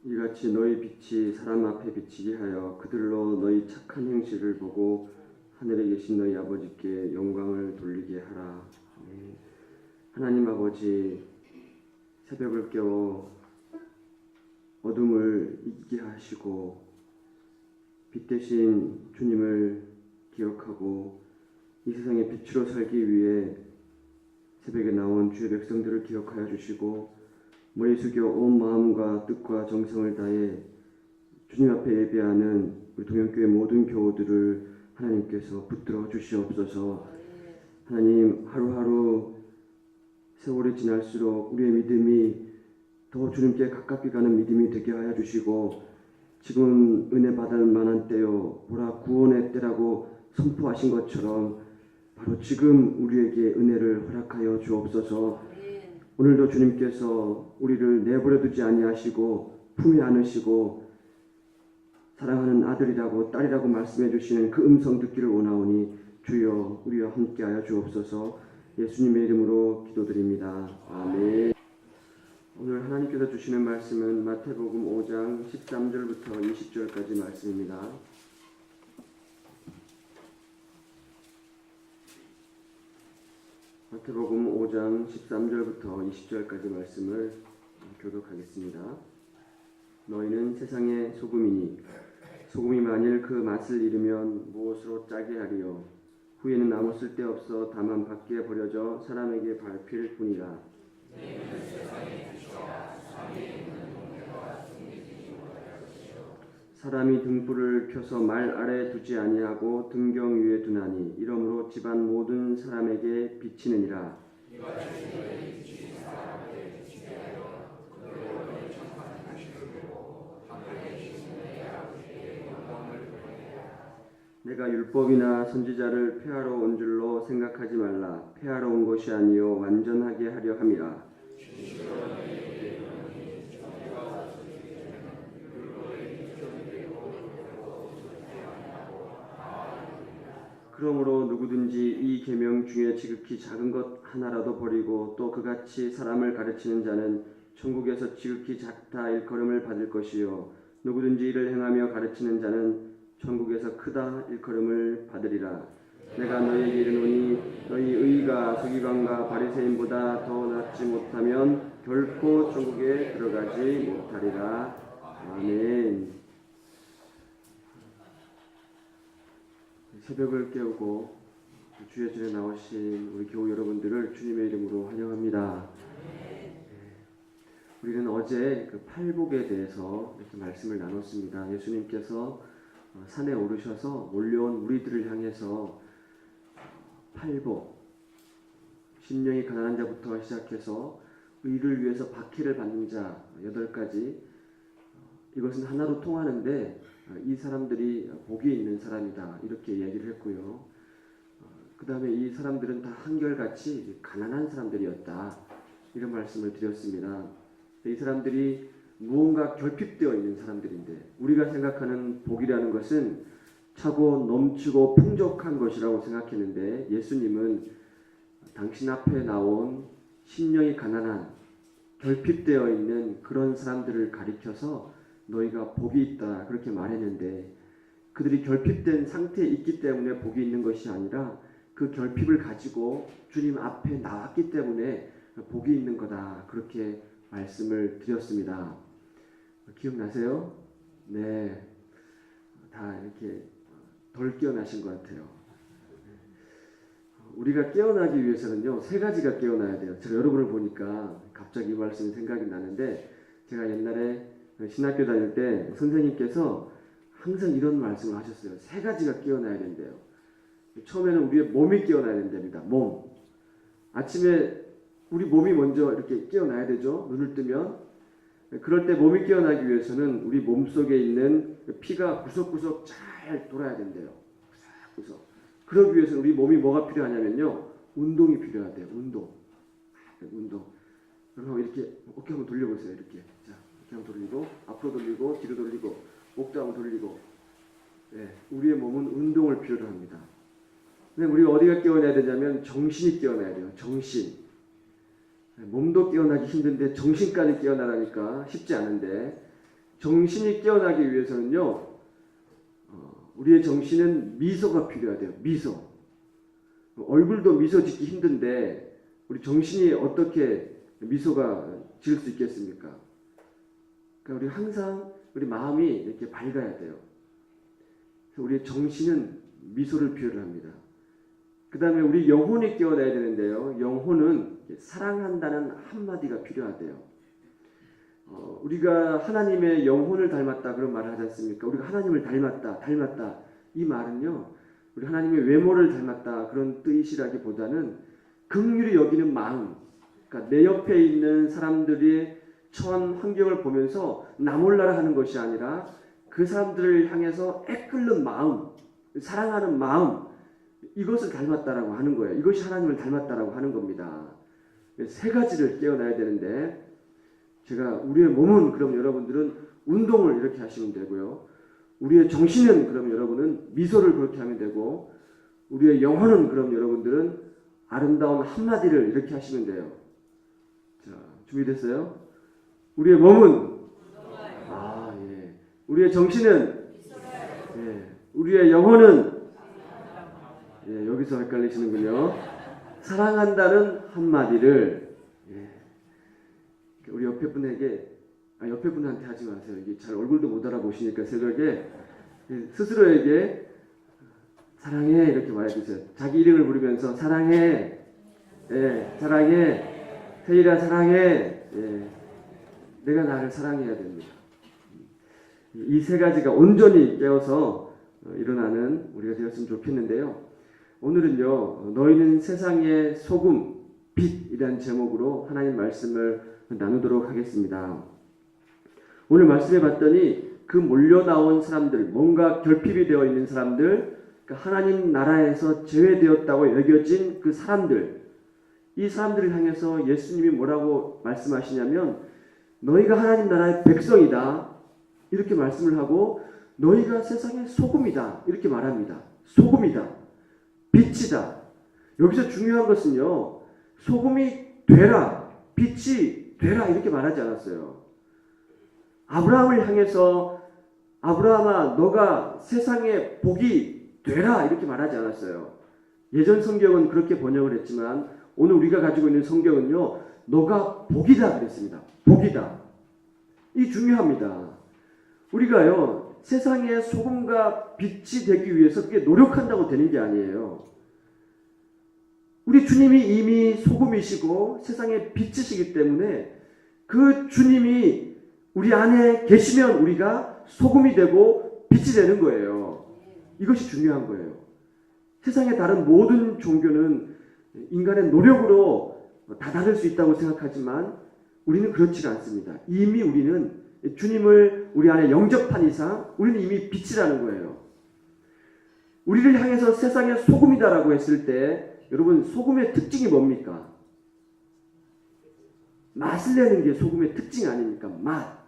이같이 너희 빛이 사람 앞에 비치게 하여 그들로 너희 착한 행실을 보고 하늘에 계신 너희 아버지께 영광을 돌리게 하라. 아멘. 하나님 아버지, 새벽을 깨워 어둠을 이기게 하시고 빛 대신 주님을 기억하고 이 세상의 빛으로 살기 위해 새벽에 나온 주의 백성들을 기억하여 주시고 머리 숙여 온 마음과 뜻과 정성을 다해 주님 앞에 예배하는 우리 동영교회 모든 교우들을 하나님께서 붙들어 주시옵소서. 하나님, 하루하루 세월이 지날수록 우리의 믿음이 더 주님께 가깝게 가는 믿음이 되게 하여 주시고, 지금 은혜 받을 만한 때요 보라 구원의 때라고 선포하신 것처럼 바로 지금 우리에게 은혜를 허락하여 주옵소서. 오늘도 주님께서 우리를 내버려 두지 아니하시고 품에 안으시고 사랑하는 아들이라고 딸이라고 말씀해 주시는 그 음성 듣기를 원하오니 주여 우리와 함께하여 주옵소서. 예수님의 이름으로 기도드립니다. 아멘. 오늘 하나님께서 주시는 말씀은 마태복음 5장 13절부터 20절까지 말씀입니다. 마태복음 5장 13절부터 20절까지 말씀을 교독하겠습니다. 너희는 세상의 소금이니 소금이 만일 그 맛을 잃으면 무엇으로 짜게 하리요. 후에는 아무 쓸데없어 다만 밖에 버려져 사람에게 밟힐 뿐이라. 사람이 등불을 켜서 말 아래 두지 아니하고 등경 위에 두나니 이러므로 집안 모든 사람에게 비치느니라. 내가 율법이나 선지자를 폐하러 온 줄로 생각하지 말라. 폐하러 온 것이 아니요 완전하게 하려 함이라. 그러므로 누구든지 이 계명 중에 지극히 작은 것 하나라도 버리고 또 그같이 사람을 가르치는 자는 천국에서 지극히 작다 일컬음을 받을 것이요 누구든지 이를 행하며 가르치는 자는 천국에서 크다 일컬음을 받으리라. 내가 너희에게 이르노니 너희 의가 서기관과 바리새인보다 더 낫지 못하면 결코 천국에 들어가지 못하리라. 아멘. 새벽을 깨우고 주의 전에 나오신 우리 교우 여러분들을 주님의 이름으로 환영합니다. 우리는 어제 그 팔복에 대해서 이렇게 말씀을 나눴습니다. 예수님께서 산에 오르셔서 몰려온 무리들을 향해서 팔복, 심령이 가난한 자부터 시작해서 의를 위해서 박해를 받는 자 8가지, 이것은 하나로 통하는데 이 사람들이 복이 있는 사람이다 이렇게 얘기를 했고요. 그 다음에 이 사람들은 다 한결같이 가난한 사람들이었다 이런 말씀을 드렸습니다. 이 사람들이 무언가 결핍되어 있는 사람들인데 우리가 생각하는 복이라는 것은 차고 넘치고 풍족한 것이라고 생각했는데 예수님은 당신 앞에 나온 심령이 가난한 결핍되어 있는 그런 사람들을 가리켜서 너희가 복이 있다 그렇게 말했는데 그들이 결핍된 상태에 있기 때문에 복이 있는 것이 아니라 그 결핍을 가지고 주님 앞에 나왔기 때문에 복이 있는 거다 그렇게 말씀을 드렸습니다. 기억나세요? 네, 다 이렇게 덜 깨어나신 것 같아요. 우리가 깨어나기 위해서는요 3가지가 깨어나야 돼요. 제가 여러분을 보니까 갑자기 이 말씀이 생각이 나는데 제가 옛날에 신학교 다닐 때 선생님께서 항상 이런 말씀을 하셨어요. 3가지가 깨어나야 된대요. 처음에는 우리의 몸이 깨어나야 된답니다. 몸. 아침에 우리 몸이 먼저 이렇게 깨어나야 되죠. 눈을 뜨면. 그럴 때 몸이 깨어나기 위해서는 우리 몸속에 있는 피가 구석구석 잘 돌아야 된대요. 구석구석. 그러기 위해서는 우리 몸이 뭐가 필요하냐면요. 운동이 필요하대요. 운동. 그럼 이렇게 어깨 한번 돌려보세요. 이렇게. 자, 어깨 한번 돌리고 앞으로 돌리고 뒤로 돌리고 목도 한번 돌리고. 네, 우리의 몸은 운동을 필요로 합니다. 근데 우리가 어디가 깨어나야 되냐면 정신이 깨어나야 돼요. 정신. 몸도 깨어나기 힘든데 정신까지 깨어나라니까 쉽지 않은데 정신이 깨어나기 위해서는요, 우리의 정신은 미소가 필요하대요. 미소. 얼굴도 미소 짓기 힘든데 우리 정신이 어떻게 미소가 지을 수 있겠습니까? 그러니까 우리 항상 우리 마음이 이렇게 밝아야 돼요. 그래서 우리의 정신은 미소를 필요로 합니다. 그 다음에 우리 영혼이 깨어나야 되는데요. 영혼은 사랑한다는 한마디가 필요하대요. 우리가 하나님의 영혼을 닮았다 그런 말을 하지 않습니까? 우리가 하나님을 닮았다. 이 말은요, 우리 하나님의 외모를 닮았다 그런 뜻이라기보다는 긍휼히 여기는 마음, 그러니까 내 옆에 있는 사람들이 처한 환경을 보면서 나 몰라라 하는 것이 아니라 그 사람들을 향해서 애끓는 마음, 사랑하는 마음, 이것을 닮았다라고 하는 거예요. 이것이 하나님을 닮았다라고 하는 겁니다. 세 가지를 깨어나야 되는데, 제가 우리의 몸은 그럼 여러분들은 운동을 이렇게 하시면 되고요. 우리의 정신은 그럼 여러분은 미소를 그렇게 하면 되고, 우리의 영혼은 그럼 여러분들은 아름다운 한마디를 이렇게 하시면 돼요. 자, 준비됐어요? 우리의 몸은 예. 우리의 정신은 우리의 영혼은 여기서 헷갈리시는군요. 사랑한다는 한마디를 우리 옆에 분에게 옆에 분한테 하지 마세요. 이게 잘 얼굴도 못 알아보시니까 새벽에 스스로에게 사랑해 이렇게 말해주세요. 자기 이름을 부르면서 사랑해, 사랑해, 태일아 사랑해, 내가 나를 사랑해야 됩니다. 이 세 가지가 온전히 깨어서 일어나는 우리가 되었으면 좋겠는데요. 오늘은요, 너희는 세상의 소금, 빛이라는 제목으로 하나님 말씀을 나누도록 하겠습니다. 오늘 말씀해 봤더니 그 몰려 나온 사람들, 뭔가 결핍이 되어 있는 사람들, 하나님 나라에서 제외되었다고 여겨진 그 사람들, 이 사람들을 향해서 예수님이 뭐라고 말씀하시냐면 너희가 하나님 나라의 백성이다 이렇게 말씀을 하고, 너희가 세상의 소금이다 이렇게 말합니다. 소금이다, 빛이다. 여기서 중요한 것은요, 소금이 되라, 빛이 되라 이렇게 말하지 않았어요. 아브라함을 향해서 아브라함아 너가 세상의 복이 되라 이렇게 말하지 않았어요. 예전 성경은 그렇게 번역을 했지만 오늘 우리가 가지고 있는 성경은요, 너가 복이다 그랬습니다. 복이다. 이 중요합니다. 우리가요, 세상의 소금과 빛이 되기 위해서 그게 노력한다고 되는 게 아니에요. 우리 주님이 이미 소금이시고 세상의 빛이시기 때문에 그 주님이 우리 안에 계시면 우리가 소금이 되고 빛이 되는 거예요. 이것이 중요한 거예요. 세상의 다른 모든 종교는 인간의 노력으로 다다를 수 있다고 생각하지만 우리는 그렇지가 않습니다. 이미 우리는 주님을 우리 안에 영접한 이상 우리는 이미 빛이라는 거예요. 우리를 향해서 세상의 소금이다라고 했을 때 여러분, 소금의 특징이 뭡니까? 맛을 내는 게 소금의 특징 아닙니까? 맛.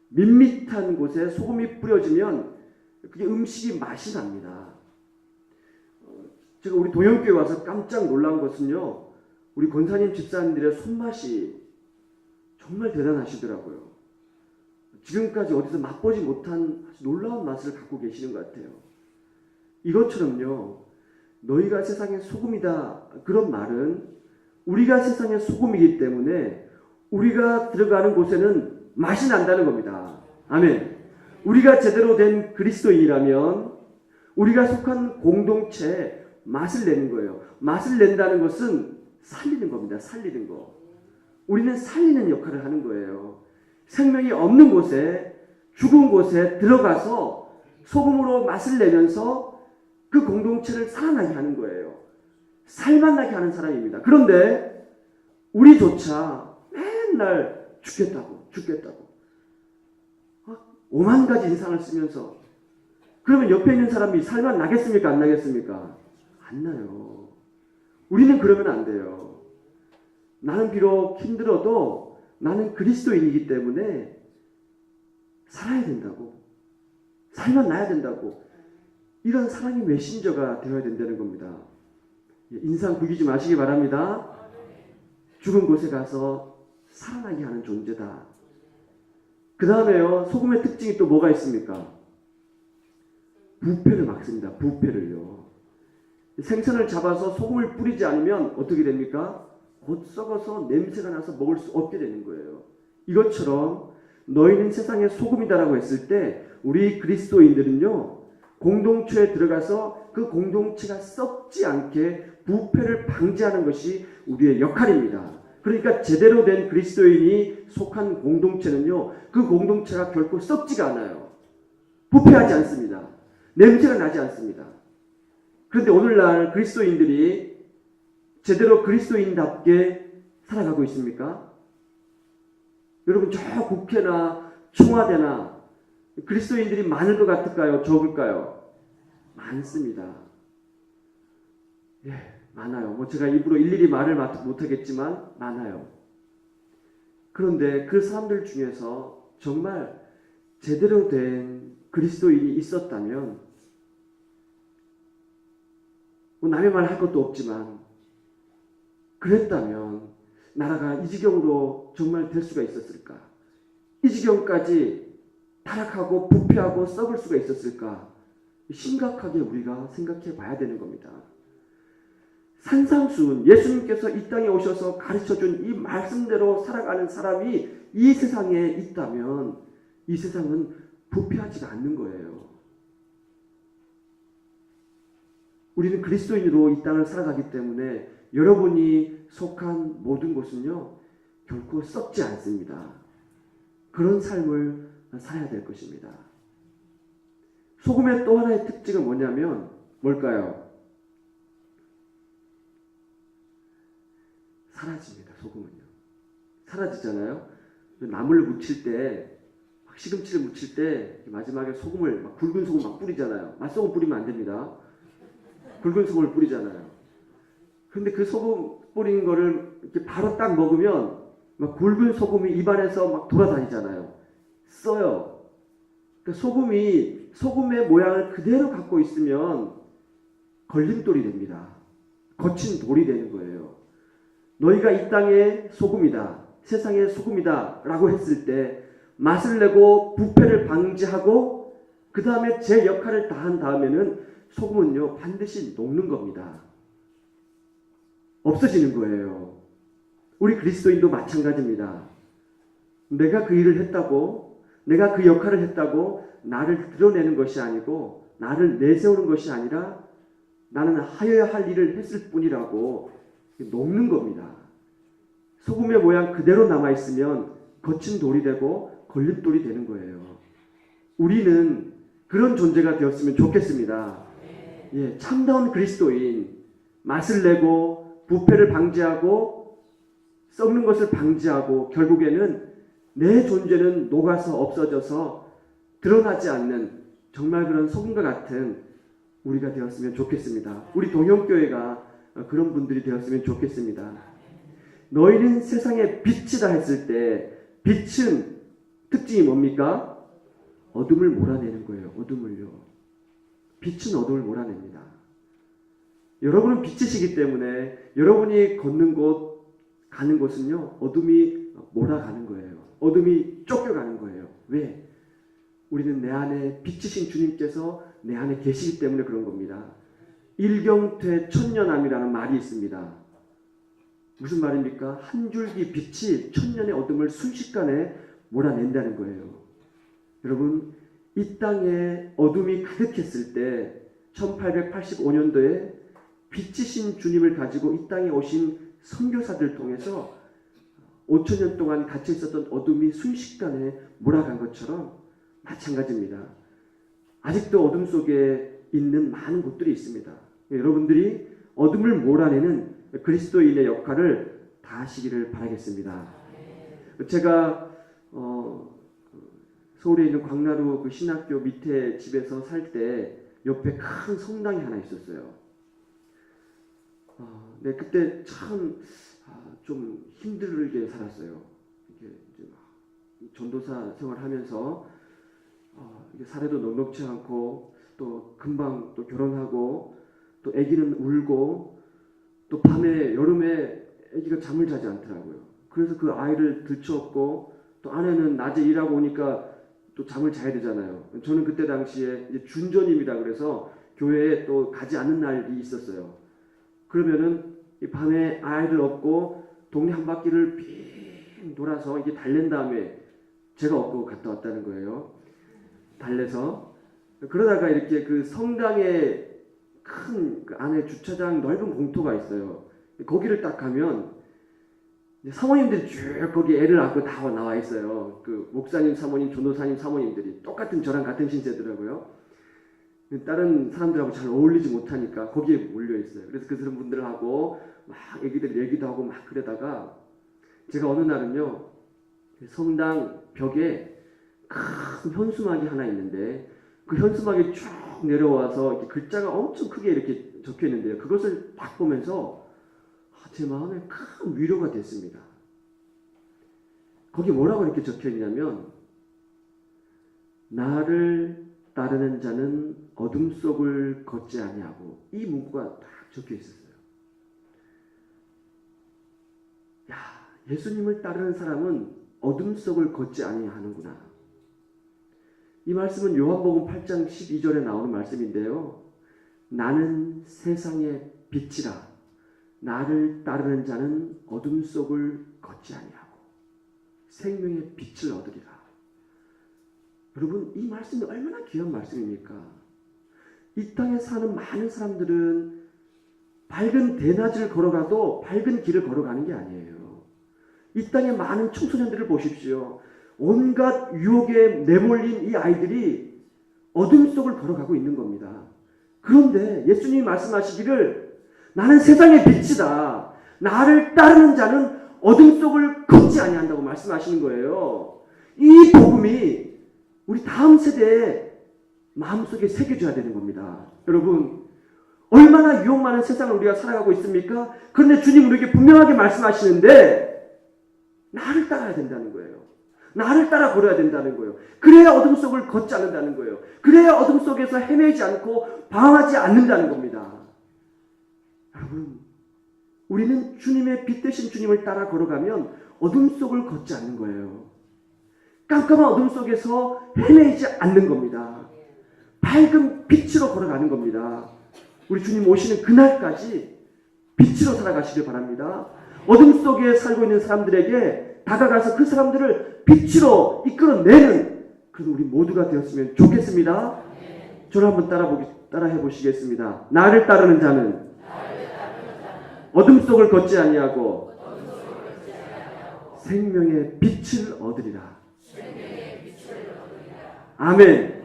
밋밋한 곳에 소금이 뿌려지면 그게 음식이 맛이 납니다. 제가 우리 동영교회 와서 깜짝 놀란 것은요, 우리 권사님 집사님들의 손맛이 정말 대단하시더라고요. 지금까지 어디서 맛보지 못한 놀라운 맛을 갖고 계시는 것 같아요. 이것처럼요, 너희가 세상의 소금이다 그런 말은 우리가 세상의 소금이기 때문에 우리가 들어가는 곳에는 맛이 난다는 겁니다. 아멘. 우리가 제대로 된 그리스도인이라면 우리가 속한 공동체에 맛을 내는 거예요. 맛을 낸다는 것은 살리는 겁니다. 살리는 거. 우리는 살리는 역할을 하는 거예요. 생명이 없는 곳에, 죽은 곳에 들어가서 소금으로 맛을 내면서 그 공동체를 살아나게 하는 거예요. 살만나게 하는 사람입니다. 그런데 우리조차 맨날 죽겠다고 5만 가지 인상을 쓰면서, 그러면 옆에 있는 사람이 살만 나겠습니까? 안 나겠습니까? 안 나요. 우리는 그러면 안 돼요. 나는 비록 힘들어도 나는 그리스도인이기 때문에 살아야 된다고, 살만 나야 된다고, 이런 사랑의 메신저가 되어야 된다는 겁니다. 인상 구기지 마시기 바랍니다. 죽은 곳에 가서 살아나게 하는 존재다. 그 다음에요. 소금의 특징이 또 뭐가 있습니까? 부패를 막습니다. 부패를요. 생선을 잡아서 소금을 뿌리지 않으면 어떻게 됩니까? 곧 썩어서 냄새가 나서 먹을 수 없게 되는 거예요. 이것처럼 너희는 세상의 소금이다라고 했을 때 우리 그리스도인들은요. 공동체에 들어가서 그 공동체가 썩지 않게 부패를 방지하는 것이 우리의 역할입니다. 그러니까 제대로 된 그리스도인이 속한 공동체는요. 그 공동체가 결코 썩지가 않아요. 부패하지 않습니다. 냄새가 나지 않습니다. 그런데 오늘날 그리스도인들이 제대로 그리스도인답게 살아가고 있습니까? 여러분 저 국회나 청와대나 그리스도인들이 많을 것 같을까요? 적을까요? 많습니다. 예, 많아요. 뭐 제가 입으로 일일이 말을 못하겠지만 많아요. 그런데 그 사람들 중에서 정말 제대로 된 그리스도인이 있었다면 뭐 남의 말 할 것도 없지만 그랬다면 나라가 이 지경으로 정말 될 수가 있었을까? 이 지경까지 타락하고 부패하고 썩을 수가 있었을까? 심각하게 우리가 생각해 봐야 되는 겁니다. 산상수훈 예수님께서 이 땅에 오셔서 가르쳐준 이 말씀대로 살아가는 사람이 이 세상에 있다면 이 세상은 부패하지가 않는 거예요. 우리는 그리스도인으로 이 땅을 살아가기 때문에 여러분이 속한 모든 곳은요 결코 썩지 않습니다. 그런 삶을 살아야 될 것입니다. 소금의 또 하나의 특징은 뭐냐면 뭘까요? 사라집니다. 소금은요. 사라지잖아요. 나물을 무칠 때 시금치를 무칠 때 마지막에 소금을 막 굵은 소금 막 뿌리잖아요. 맛소금 뿌리면 안 됩니다. 굵은 소금을 뿌리잖아요. 근데 그 소금 뿌린 거를 이렇게 바로 딱 먹으면 막 굵은 소금이 입안에서 막 돌아다니잖아요. 써요. 그러니까 소금의 모양을 그대로 갖고 있으면 걸림돌이 됩니다. 거친 돌이 되는 거예요. 너희가 이 땅의 소금이다. 세상의 소금이다. 라고 했을 때 맛을 내고 부패를 방지하고 그 다음에 제 역할을 다한 다음에는 소금은요 반드시 녹는 겁니다. 없어지는 거예요. 우리 그리스도인도 마찬가지입니다. 내가 그 일을 했다고 내가 그 역할을 했다고 나를 드러내는 것이 아니고 나를 내세우는 것이 아니라 나는 하여야 할 일을 했을 뿐이라고 녹는 겁니다. 소금의 모양 그대로 남아있으면 거친 돌이 되고 걸림돌이 되는 거예요. 우리는 그런 존재가 되었으면 좋겠습니다. 예, 참다운 그리스도인, 맛을 내고 부패를 방지하고 썩는 것을 방지하고 결국에는 내 존재는 녹아서 없어져서 드러나지 않는 정말 그런 소금과 같은 우리가 되었으면 좋겠습니다. 우리 동형교회가 그런 분들이 되었으면 좋겠습니다. 너희는 세상의 빛이다 했을 때 빛은 특징이 뭡니까? 어둠을 몰아내는 거예요. 어둠을요. 빛은 어둠을 몰아냅니다. 여러분은 빛이시기 때문에 여러분이 걷는 곳, 가는 곳은요. 어둠이 몰아가는 거예요. 어둠이 쫓겨가는 거예요. 왜? 우리는 내 안에 빛이신 주님께서 내 안에 계시기 때문에 그런 겁니다. 일경퇴 천년함이라는 말이 있습니다. 무슨 말입니까? 한 줄기 빛이 천년의 어둠을 순식간에 몰아낸다는 거예요. 여러분, 이 땅에 어둠이 가득했을 때 1885년도에 빛이신 주님을 가지고 이 땅에 오신 선교사들 통해서 5,000년 동안 갇혀 있었던 어둠이 순식간에 몰아간 것처럼 마찬가지입니다. 아직도 어둠 속에 있는 많은 곳들이 있습니다. 여러분들이 어둠을 몰아내는 그리스도인의 역할을 다하시기를 바라겠습니다. 제가 서울에 있는 광나루 그 신학교 밑에 집에서 살 때 옆에 큰 성당이 하나 있었어요. 네, 그때 참 좀 힘들게 살았어요. 이렇게 이제 전도사 생활하면서 이게 사례도 넉넉지 않고 또 금방 또 결혼하고 또 아기는 울고 또 밤에 여름에 아기가 잠을 자지 않더라고요. 그래서 그 아이를 들쳐업고 또 아내는 낮에 일하고 오니까 또 잠을 자야 되잖아요. 저는 그때 당시에 이제 준전임이라 그래서 교회에 또 가지 않는 날이 있었어요. 그러면은 이 밤에 아이를 업고 동네 한 바퀴를 빙 돌아서 이게 달랜 다음에 제가 업고 갔다 왔다는 거예요. 달래서. 그러다가 이렇게 그 성당에 큰 그 안에 주차장 넓은 공터가 있어요. 거기를 딱 가면 사모님들이 쭉 거기 애를 안고 다 나와 있어요. 그 목사님, 사모님, 전도사님, 사모님들이 똑같은 저랑 같은 신세더라고요. 다른 사람들하고 잘 어울리지 못하니까 거기에 몰려 있어요. 그래서 그 사람 분들하고 막 애기들 얘기도 하고 막 그러다가 제가 어느 날은요 성당 벽에 큰 현수막이 하나 있는데 그 현수막이 쭉 내려와서 이렇게 글자가 엄청 크게 이렇게 적혀 있는데요. 그것을 딱 보면서 제 마음에 큰 위로가 됐습니다. 거기 뭐라고 이렇게 적혀 있냐면 나를 따르는 자는 어둠 속을 걷지 아니하고 이 문구가 딱 적혀 있었어요. 야, 예수님을 따르는 사람은 어둠 속을 걷지 아니하는구나. 이 말씀은 요한복음 8장 12절에 나오는 말씀인데요. 나는 세상의 빛이라 나를 따르는 자는 어둠 속을 걷지 아니하고 생명의 빛을 얻으리라. 여러분, 이 말씀이 얼마나 귀한 말씀입니까? 이 땅에 사는 많은 사람들은 밝은 대낮을 걸어가도 밝은 길을 걸어가는 게 아니에요. 이 땅에 많은 청소년들을 보십시오. 온갖 유혹에 내몰린 이 아이들이 어둠 속을 걸어가고 있는 겁니다. 그런데 예수님이 말씀하시기를 나는 세상의 빛이다. 나를 따르는 자는 어둠 속을 걷지 아니한다고 말씀하시는 거예요. 이 복음이 우리 다음 세대의 마음속에 새겨져야 되는 겁니다. 여러분, 얼마나 유혹 많은 세상을 우리가 살아가고 있습니까? 그런데 주님 우리에게 분명하게 말씀하시는데 나를 따라야 된다는 거예요. 나를 따라 걸어야 된다는 거예요. 그래야 어둠 속을 걷지 않는다는 거예요. 그래야 어둠 속에서 헤매지 않고 방황하지 않는다는 겁니다. 여러분, 우리는 주님의 빛 대신 주님을 따라 걸어가면 어둠 속을 걷지 않는 거예요. 깜깜한 어둠 속에서 헤매지 않는 겁니다. 밝은 빛으로 걸어가는 겁니다. 우리 주님 오시는 그날까지 빛으로 살아가시길 바랍니다. 어둠 속에 살고 있는 사람들에게 다가가서 그 사람들을 빛으로 이끌어내는 그런 우리 모두가 되었으면 좋겠습니다. 저를 한번 따라해 보시겠습니다. 나를 따르는 자는 어둠 속을 걷지 아니하고 생명의 빛을 얻으리라. 아멘.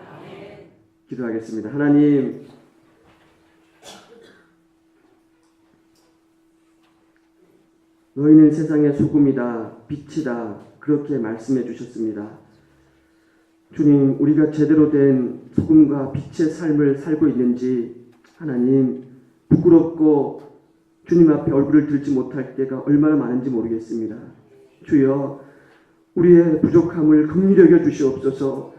기도하겠습니다. 하나님, 너희는 세상의 소금이다, 빛이다, 그렇게 말씀해 주셨습니다. 주님, 우리가 제대로 된 소금과 빛의 삶을 살고 있는지 하나님, 부끄럽고 주님 앞에 얼굴을 들지 못할 때가 얼마나 많은지 모르겠습니다. 주여, 우리의 부족함을 긍휼히 여겨 주시옵소서.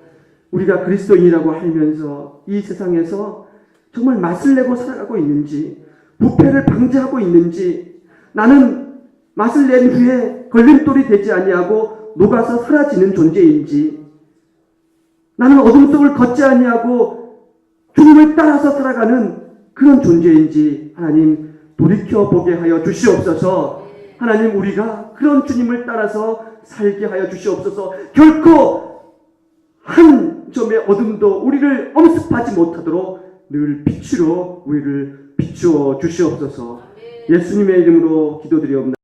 우리가 그리스도인이라고 하면서 이 세상에서 정말 맛을 내고 살아가고 있는지, 부패를 방지하고 있는지, 나는 맛을 낸 후에 걸림돌이 되지 아니하고 녹아서 사라지는 존재인지, 나는 어둠 속을 걷지 아니하고 주님을 따라서 살아가는 그런 존재인지 하나님 돌이켜보게 하여 주시옵소서. 하나님, 우리가 그런 주님을 따라서 살게 하여 주시옵소서. 결코 한 점의 어둠도 우리를 엄습하지 못하도록 늘 빛으로 우리를 비추어 주시옵소서. 예수님의 이름으로 기도드리옵나이다.